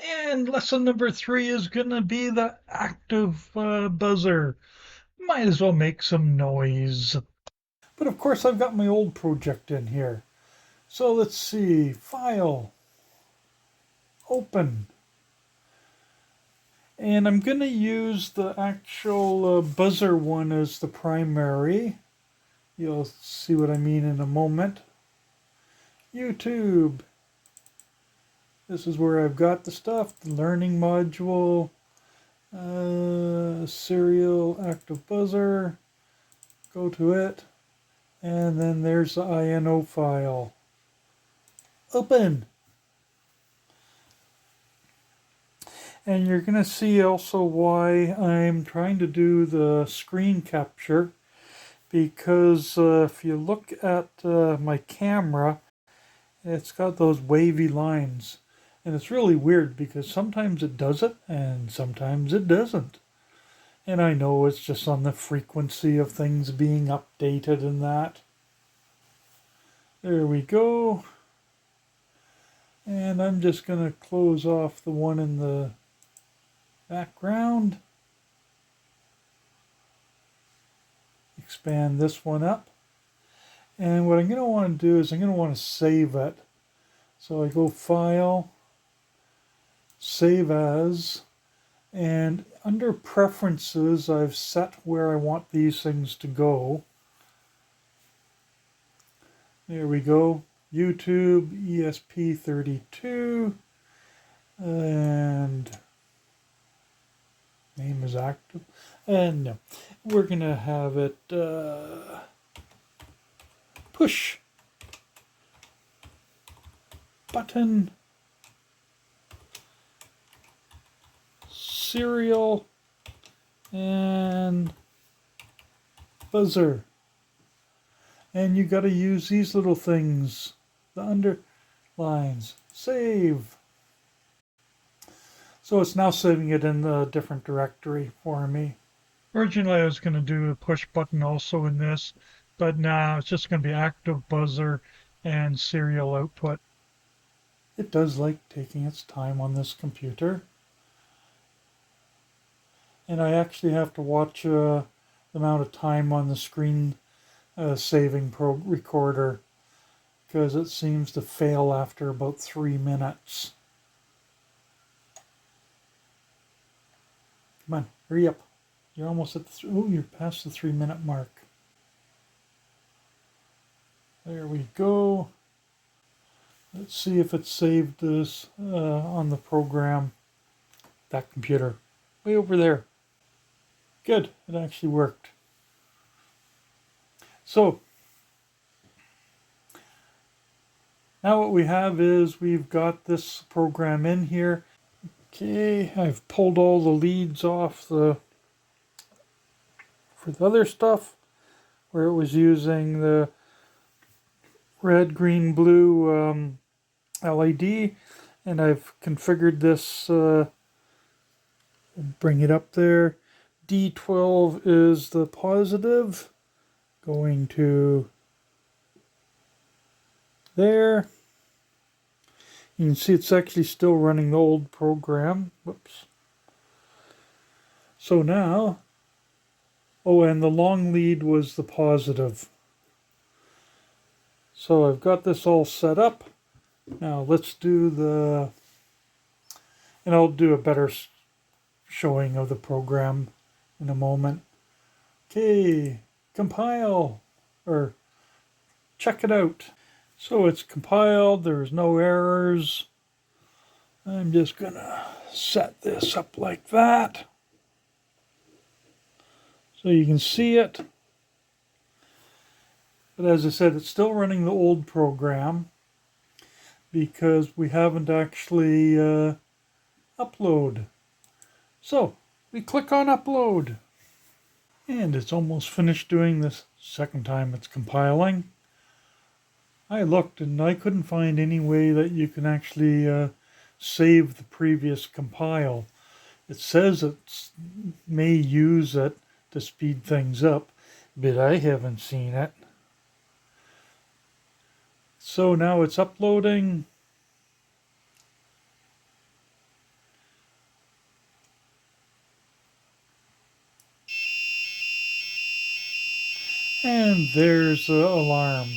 And lesson number 3 is going to be the active buzzer. Might as well make some noise. But of course, I've got my old project in here. So let's see. File. Open. And I'm going to use the actual buzzer one as the primary. You'll see what I mean in a moment. YouTube. This is where I've got the stuff. The learning module. Serial active buzzer. Go to it. And then there's the INO file. Open. And you're going to see also why I'm trying to do the screen capture, because if you look at my camera, it's got those wavy lines. And it's really weird because sometimes it does it and sometimes it doesn't. And I know it's just on the frequency of things being updated and that. There we go. And I'm just going to close off the one in the background. Expand this one up. And what I'm going to want to do is I'm going to want to save it. So I go File, Save As, and under Preferences I've set where I want these things to go. There we go. YouTube, ESP32, and name is active. And no, we're going to have it push button serial and buzzer. And you got to use these little things, the underlines. Save. So it's now saving it in the different directory for me. Originally I was going to do a push button also in this, but now it's just going to be active buzzer and serial output. It does like taking its time on this computer. And I actually have to watch the amount of time on the screen saving recorder, because it seems to fail after about 3 minutes. Come on, hurry up. You're almost at the, you're past the 3-minute mark. There we go. Let's see if it saved this on the program. That computer, way over there. Good, it actually worked. So, now what we have is we've got this program in here. Okay, I've pulled all the leads off for the other stuff where it was using the red, green, blue LED, and I've configured this, bring it up there. D12 is the positive, going to there. You can see it's actually still running the old program. Whoops. So now, oh, and the long lead was the positive. So I've got this all set up. Now let's do the, and I'll do a better showing of the program in a moment. Okay, compile, or check it out. So it's compiled, there's no errors. I'm just gonna set this up like that so you can see it. But as I said, it's still running the old program because we haven't actually upload. So we click on upload, and it's almost finished doing this second time it's compiling. I looked and I couldn't find any way that you can actually save the previous compile. It says it may use it to speed things up, but I haven't seen it. So now it's uploading. And there's the alarm.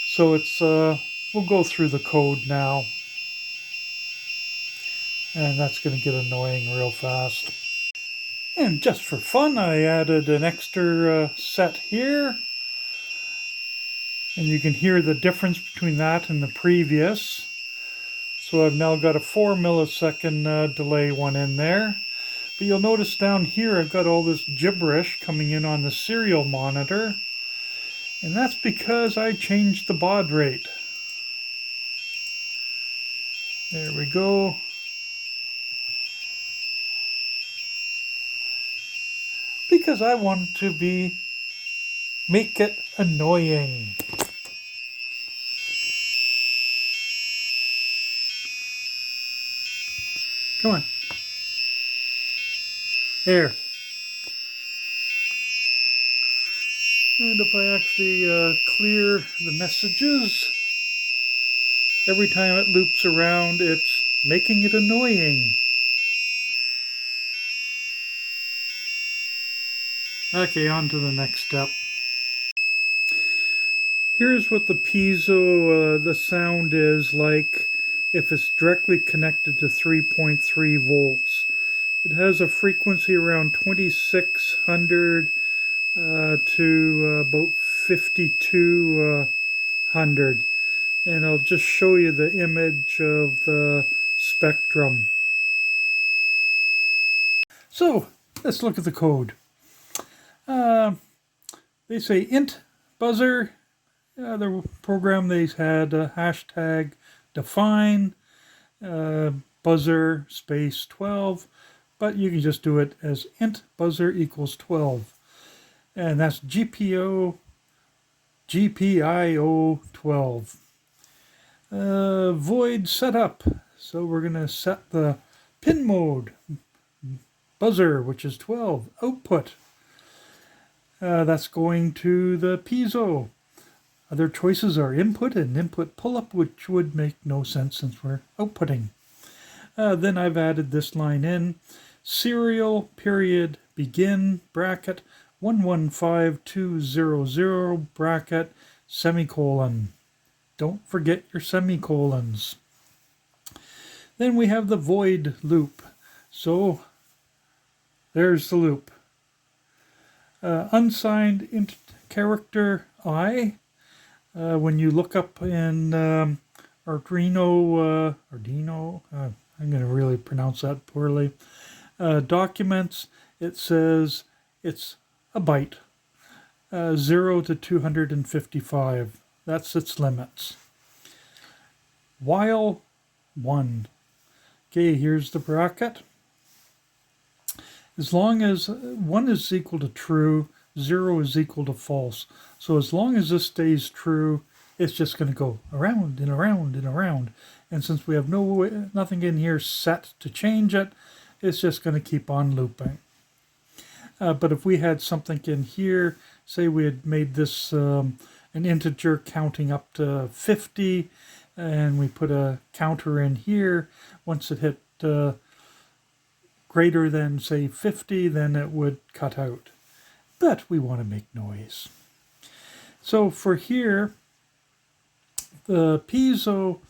So it's, we'll go through the code now. And that's going to get annoying real fast. And just for fun, I added an extra set here. And you can hear the difference between that and the previous. So I've now got a 4 millisecond delay one in there. But you'll notice down here I've got all this gibberish coming in on the serial monitor. And that's because I changed the baud rate. There we go. Because I want to make it annoying. Come on. There. And if I actually clear the messages, every time it loops around, it's making it annoying. Okay, on to the next step. Here's what the piezo, the sound is like if it's directly connected to 3.3 volts. It has a frequency around 2600 to about 5200. And I'll just show you the image of the spectrum. So, let's look at the code. They say int buzzer. The program they had hashtag define buzzer space 12, but you can just do it as int buzzer equals 12, and that's GPIO 12. Void setup. So we're going to set the pin mode buzzer, which is 12, output. That's going to the piezo. Other choices are input and input pull-up, which would make no sense since we're outputting. Then I've added this line in. Serial period begin bracket 115200 bracket semicolon. Don't forget your semicolons. Then we have the void loop. So there's the loop. Unsigned int character I. When you look up in Arduino, I'm going to really pronounce that poorly, documents, it says it's a byte, 0 to 255. That's its limits. While 1. Okay, here's the bracket. As long as 1 is equal to true, 0 is equal to false. So as long as this stays true, it's just going to go around and around and around. And since we have nothing in here set to change it, it's just going to keep on looping. But if we had something in here, say we had made this an integer counting up to 50, and we put a counter in here, once it hit greater than, say, 50, then it would cut out. But we want to make noise. So for here, the piezo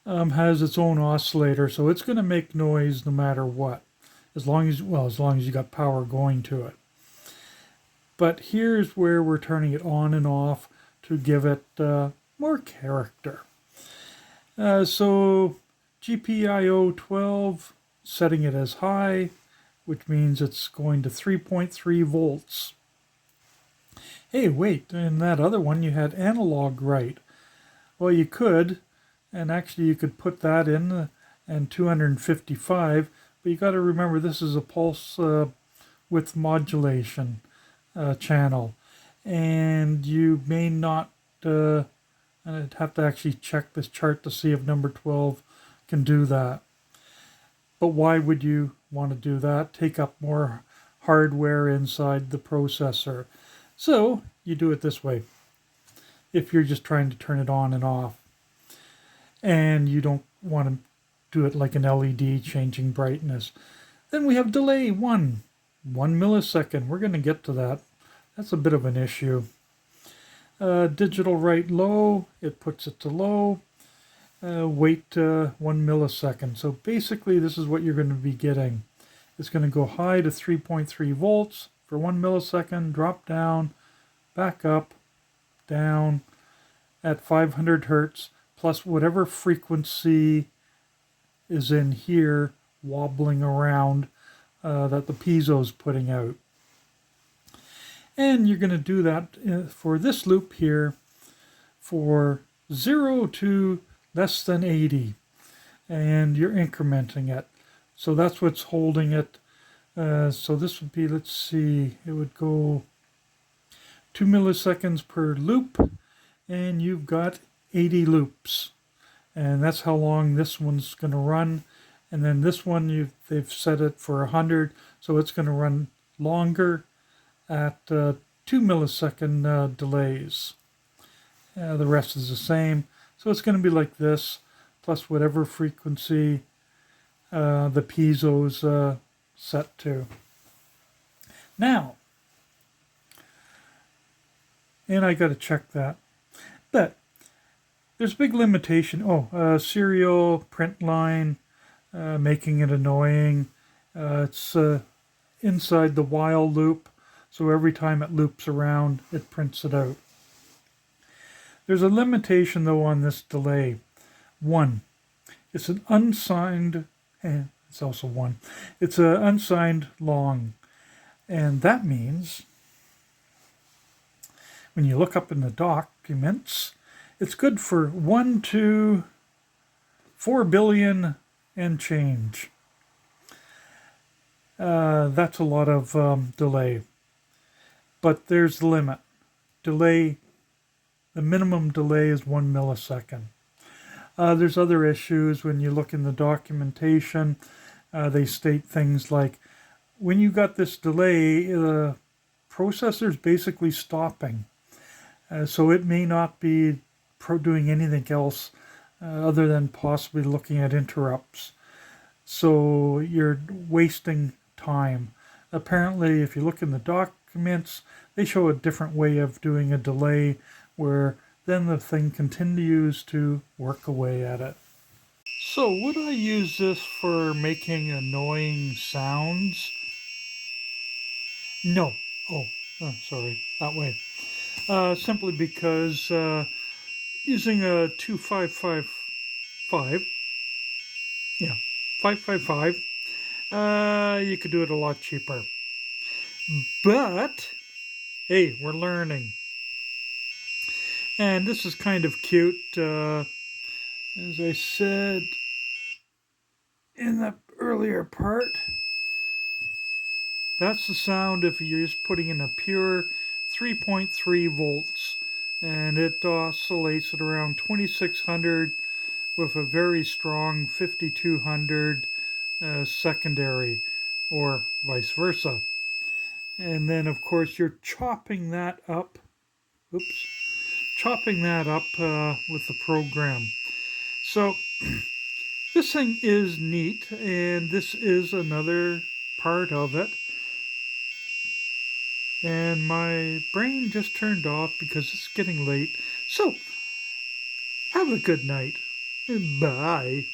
has its own oscillator, so it's going to make noise no matter what, as long as you got power going to it. But here's where we're turning it on and off to give it more character. So GPIO 12, setting it as high, which means it's going to 3.3 volts. Hey, wait, in that other one you had analog right. Well, you could, and actually you could put that in and 255, but you got to remember this is a pulse width modulation channel, and you may not, I'd have to actually check this chart to see if number 12 can do that. But why would you want to do that? Take up more hardware inside the processor. So you do it this way if you're just trying to turn it on and off, and you don't want to do it like an LED changing brightness. Then we have delay 1 millisecond. We're going to get to that. That's a bit of an issue. Digital write low, it puts it to low. Wait 1 millisecond. So basically this is what you're going to be getting. It's going to go high to 3.3 volts for 1 millisecond, drop down, back up, down at 500 hertz, plus whatever frequency is in here wobbling around that the piezo is putting out. And you're going to do that for this loop here for 0 to less than 80. And you're incrementing it. So that's what's holding it. So this would be, let's see, it would go 2 milliseconds per loop. And you've got 80 loops. And that's how long this one's going to run. And then this one, they've set it for 100. So it's going to run longer at 2 millisecond delays. The rest is the same. So it's going to be like this, plus whatever frequency the piezo's set to. Now, and I got to check that. But there's a big limitation. Serial print line, making it annoying. It's inside the while loop. So every time it loops around, it prints it out. There's a limitation, though, on this delay. One, it's an unsigned, it's also one. It's an unsigned long. And that means, when you look up in the documents, it's good for 1 to 4 billion and change. That's a lot of delay. But there's the limit. Delay, the minimum delay is 1 millisecond. There's other issues when you look in the documentation. They state things like, when you got this delay, the processor's basically stopping. So it may not be doing anything else other than possibly looking at interrupts. So you're wasting time. Apparently, if you look in the documents, they show a different way of doing a delay where then the thing continues to work away at it. So would I use this for making annoying sounds? No. Oh, sorry, that way. Simply because using a 2555, yeah, 555, you could do it a lot cheaper. But, hey, we're learning. And this is kind of cute. As I said in the earlier part, that's the sound if you're just putting in a pure 3.3 volts. And it oscillates at around 2600 with a very strong 5200 secondary, or vice versa. And then, of course, you're chopping that up. Chopping that up with the program. So this thing is neat, and this is another part of it. And my brain just turned off because it's getting late. So have a good night. Bye.